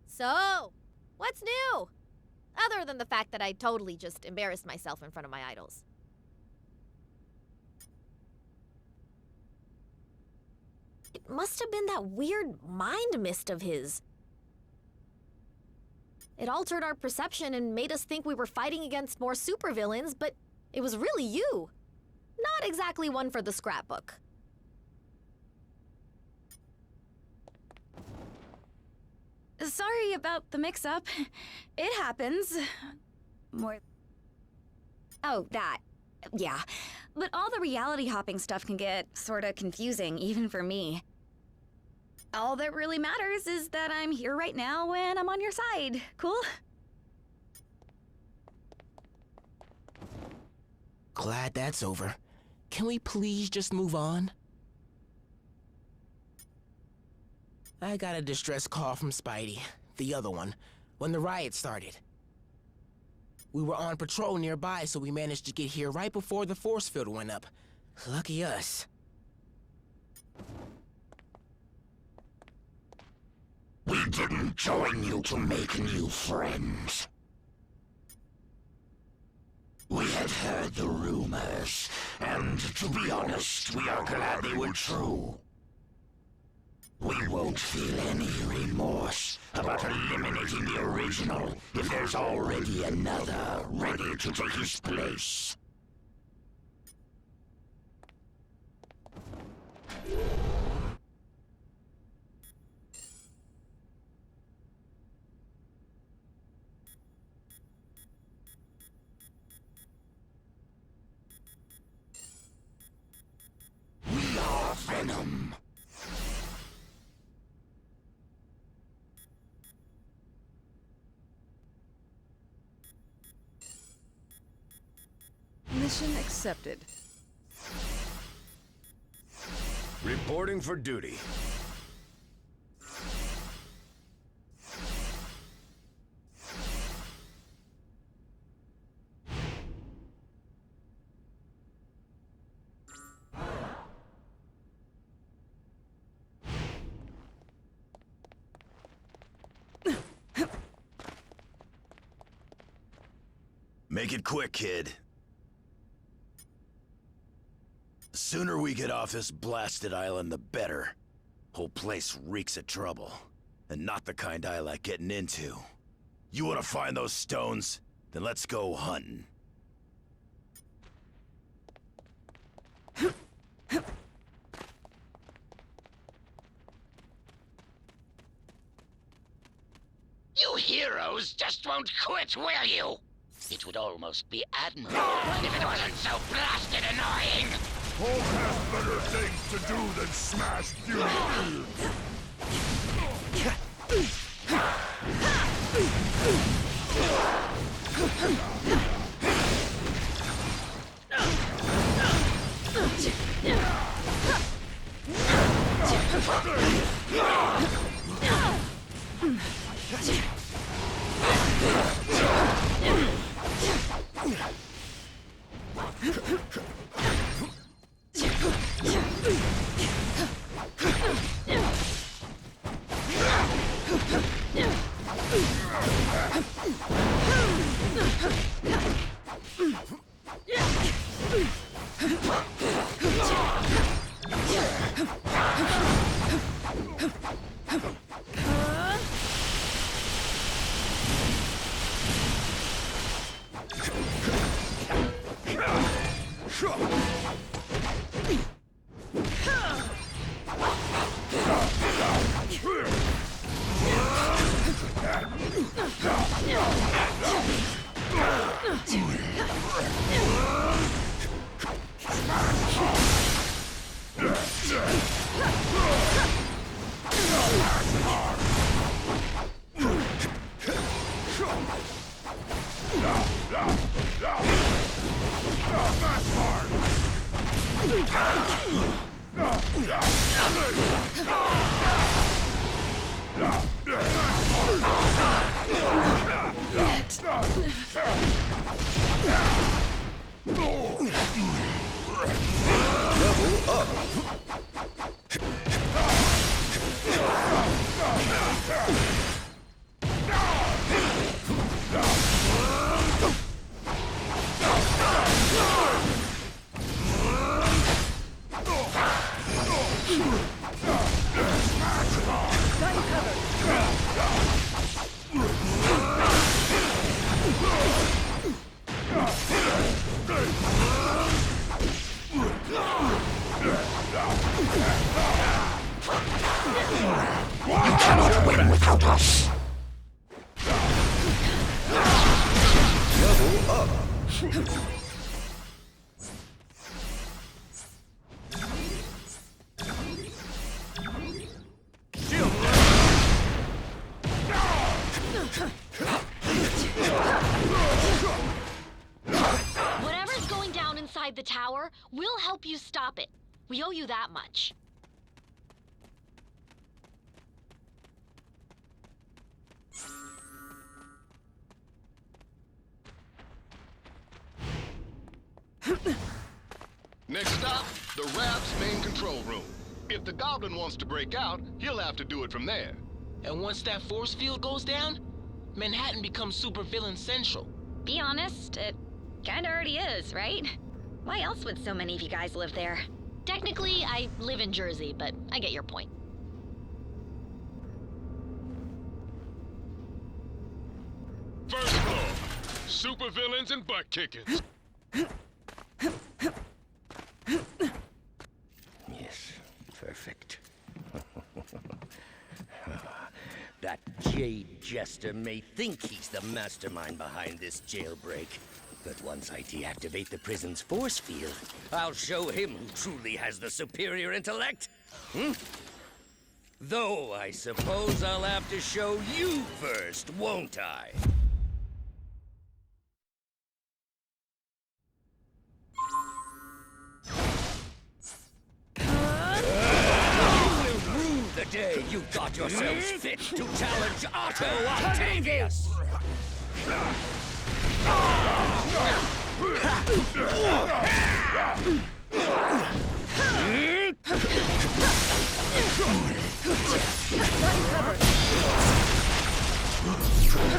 So, what's new? Other than the fact that I totally just embarrassed myself in front of my idols. It must have been that weird mind mist of his. It altered our perception and made us think we were fighting against more supervillains, but it was really you. Not exactly one for the scrapbook. Sorry about the mix-up. It happens. Oh, that. Yeah. But all the reality hopping stuff can get sorta confusing, even for me. All that really matters is that I'm here right now and I'm on your side. Cool? Glad that's over. Can we please just move on? I got a distress call from Spidey, the other one, when the riot started. We were on patrol nearby, so we managed to get here right before the force field went up. Lucky us. We didn't join you to make new friends. We had heard the rumors, and to be honest, we are glad they were true. We won't feel any remorse about eliminating the original if there's already another ready to take his place. We are Venom. Mission accepted. Reporting for duty. Make it quick, kid. The sooner we get off this blasted island, the better. Whole place reeks of trouble. And not the kind I like getting into. You wanna find those stones? Then let's go hunting. You heroes just won't quit, will you? It would almost be admirable if it wasn't so blasted annoying! Hulk has better things to do than smash you! Level up! win without us. Level up. Whatever's going down inside the tower, we'll help you stop it. We owe you that much. Next stop, the Rap's main control room. If the goblin wants to break out, he'll have to do it from there. And once that force field goes down, Manhattan becomes supervillain central. Be honest, it kinda already is, right? Why else would so many of you guys live there? Technically, I live in Jersey, but I get your point. First floor, supervillains and butt kickings. Yes, perfect. That Jade Jester may think he's the mastermind behind this jailbreak, but once I deactivate the prison's force field, I'll show him who truly has the superior intellect. Though I suppose I'll have to show you first, won't I? The day you got yourselves fit to challenge Otto Octavius!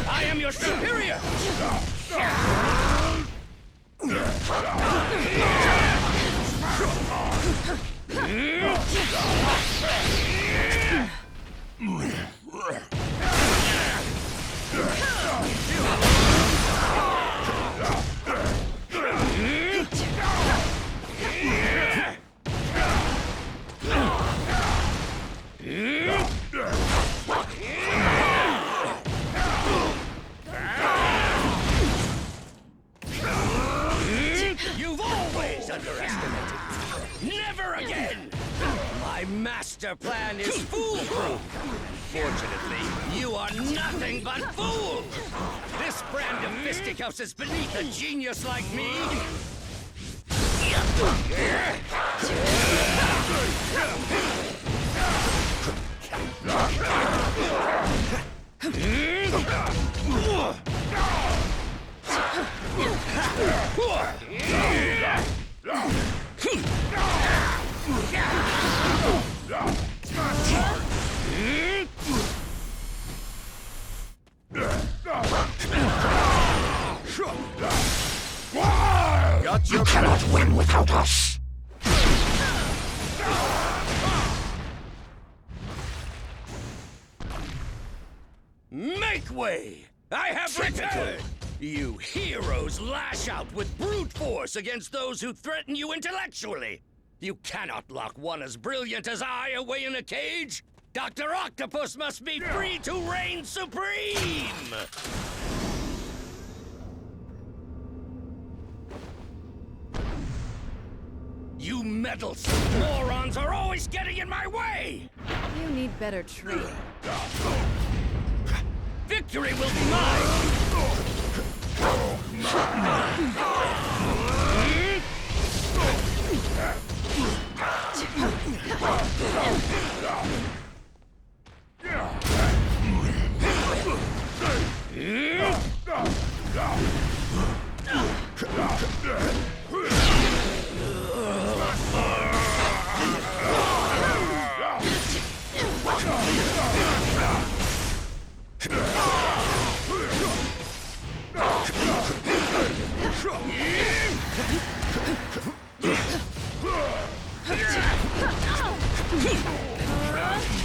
I am your superior! You've always underestimated me. Never again! My master plan is foolproof. Fortunately, you are nothing but fools. This brand of fisticuffs is beneath a genius like me. Gotcha. You cannot win without us. Make way! I have returned! You heroes lash out with brute force against those who threaten you intellectually. You cannot lock one as brilliant as I away in a cage. Dr. Octopus must be free to reign supreme! You meddlesome morons are always getting in my way! You need better training. Victory will be mine!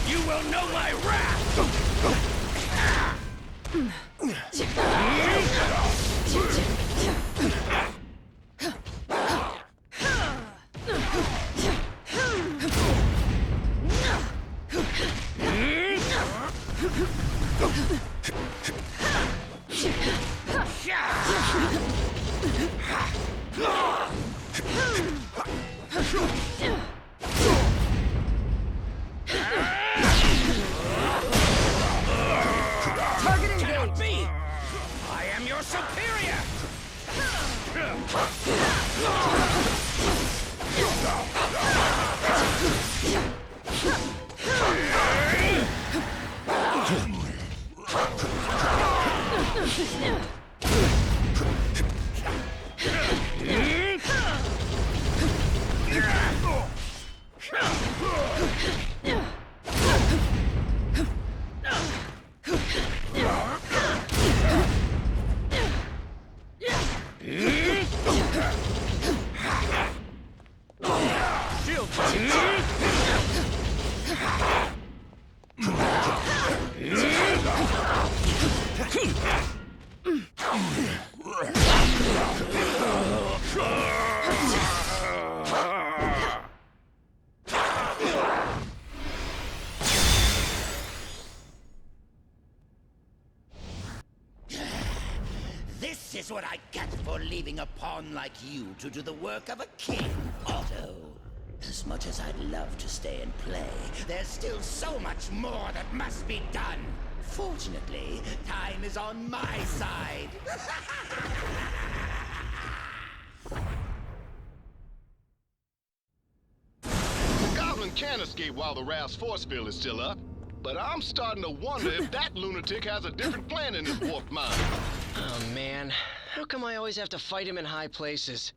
You will know my wrath! Target Get out engaged. me! I am your superior! This is what I get for leaving a pawn like you to do the work of a king, Otto. As much as I'd love to stay and play, there's still so much more that must be done. Fortunately, time is on my side. The goblin can escape while the raft's force field is still up, but I'm starting to wonder if that lunatic has a different plan in his warped mind. Oh man, how come I always have to fight him in high places?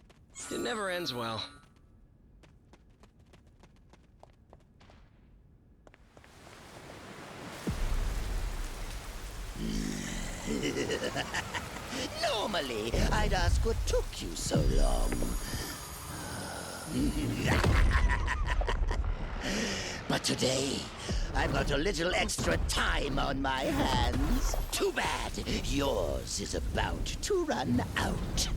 It never ends well. Normally, I'd ask what took you so long. But today, I've got a little extra time on my hands. Too bad. Yours is about to run out.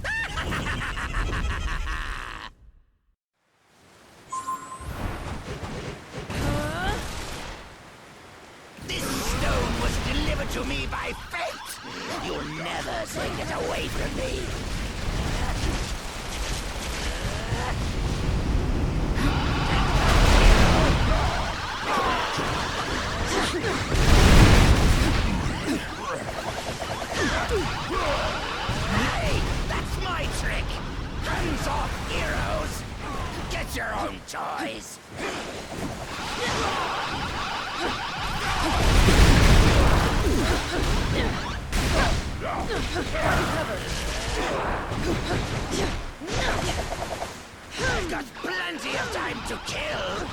This stone was delivered to me by fate. You'll never take it away from me. Hey, that's my trick. Hands off, heroes. Get your own toys. I've got plenty of time to kill.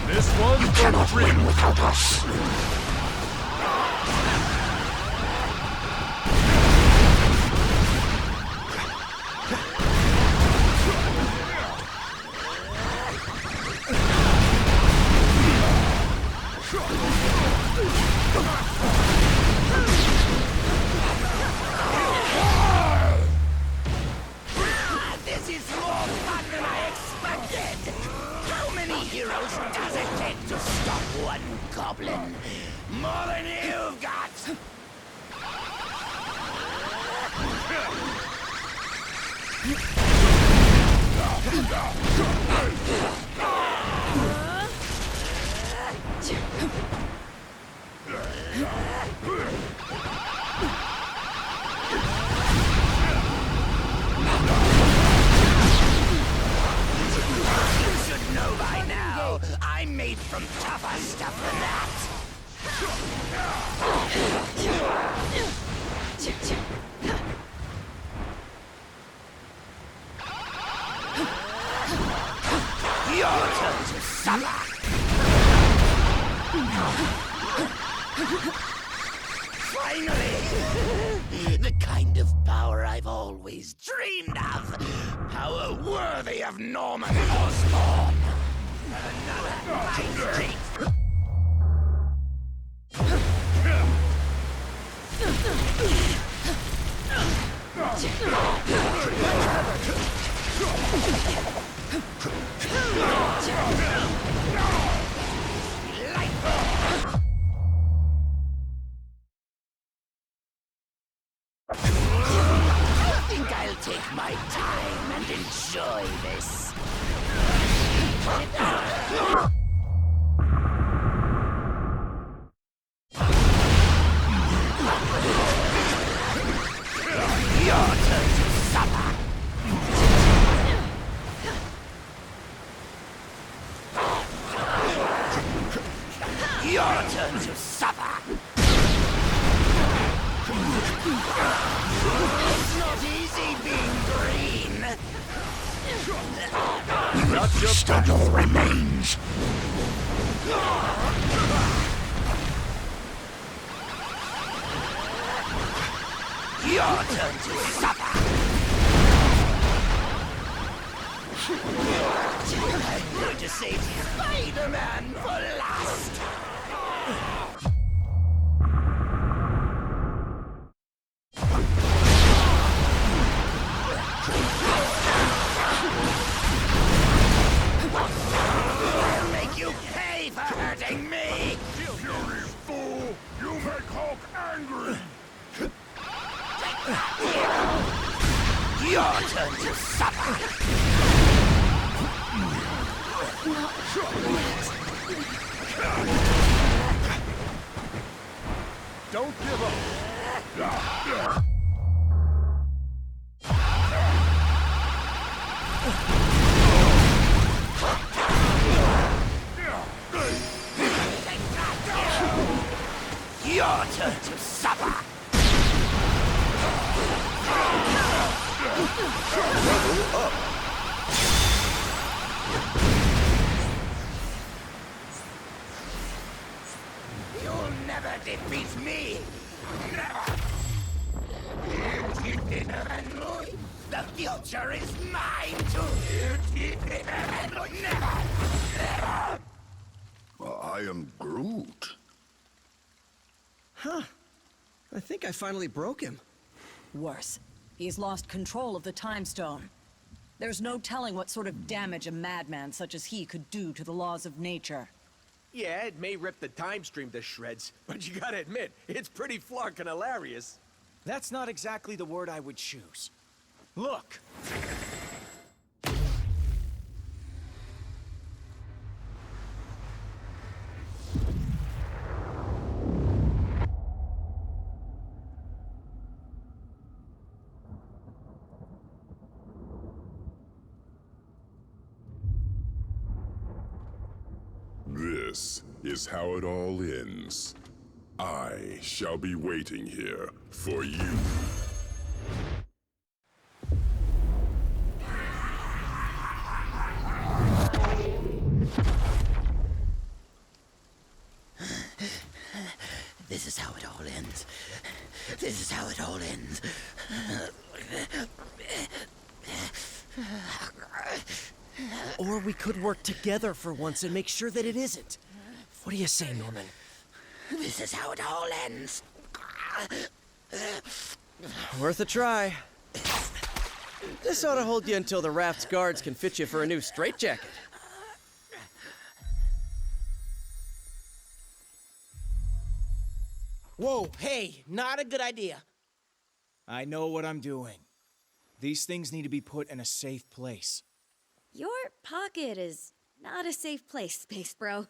This one's for free. Without us. This is more fun than I expected. How many heroes does it take to stop one goblin? More than you've got! You should know by now, I'm made from tougher stuff than that. Your turn to suffer. Finally! The kind of power I've always dreamed of. Power worthy of Norman Osborn. Another nice treat. I think I'll take my time and enjoy this. Your turn to suffer. Your turn to suffer. It's not easy being green. Not just Your remains. Your turn to suffer. I'm going to save Spider-Man for last. I'll make you pay for hurting me. Fury fool! You make Hulk angry! Your turn to suffer. Don't give up! Your turn to suffer. Level up! You'll never defeat me. Never. The future is mine to never. I am Groot. Huh. I think I finally broke him. Worse, he's lost control of the Time Stone. There's no telling what sort of damage a madman such as he could do to the laws of nature. Yeah, it may rip the time stream to shreds, but you gotta admit, it's pretty flarkin' hilarious. That's not exactly the word I would choose. Look! This is how it all ends. I shall be waiting here for you. This is how it all ends. This is how it all ends. Or we could work together for once and make sure that it isn't. What do you say, Norman? This is how it all ends. Worth a try. This ought to hold you until the raft's guards can fit you for a new straitjacket. Whoa, hey, not a good idea. I know what I'm doing. These things need to be put in a safe place. Your pocket is not a safe place, Space Bro.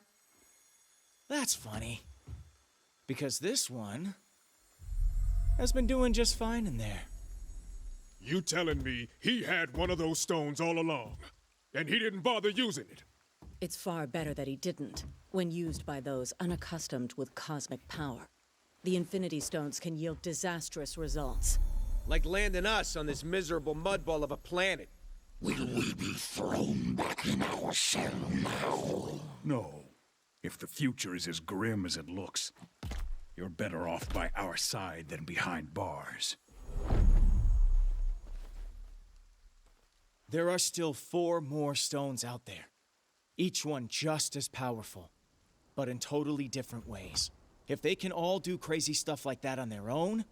That's funny. Because this one has been doing just fine in there. You telling me he had one of those stones all along, and he didn't bother using it? It's far better that he didn't, when used by those unaccustomed with cosmic power. The Infinity Stones can yield disastrous results. Like landing us on this miserable mudball of a planet. Will we be thrown back in our cell now? No. If the future is as grim as it looks, you're better off by our side than behind bars. There are still 4 more stones out there. Each one just as powerful, but in totally different ways. If they can all do crazy stuff like that on their own,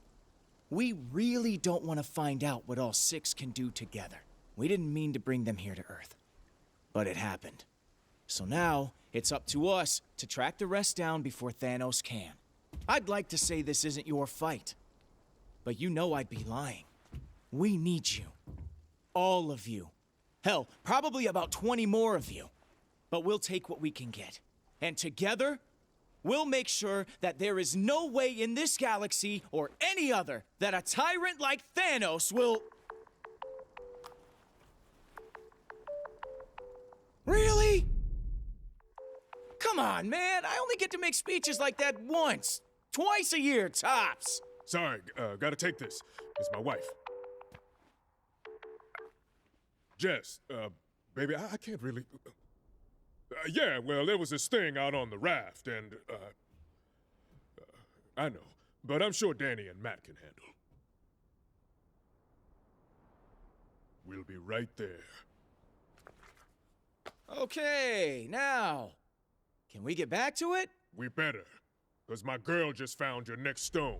we really don't want to find out what all 6 can do together. We didn't mean to bring them here to Earth. But it happened. So now, it's up to us to track the rest down before Thanos can. I'd like to say this isn't your fight. But you know I'd be lying. We need you. All of you. Hell, probably about 20 more of you. But we'll take what we can get. And together, we'll make sure that there is no way in this galaxy or any other that a tyrant like Thanos will... Really? Come on, man. I only get to make speeches like that once. Twice a year, tops. Sorry, gotta take this. It's my wife. Jess, baby, I can't really... yeah, well, there was this thing out on the raft, and, I know, but I'm sure Danny and Matt can handle. We'll be right there. Okay, now, can we get back to it? We better, because my girl just found your next stone.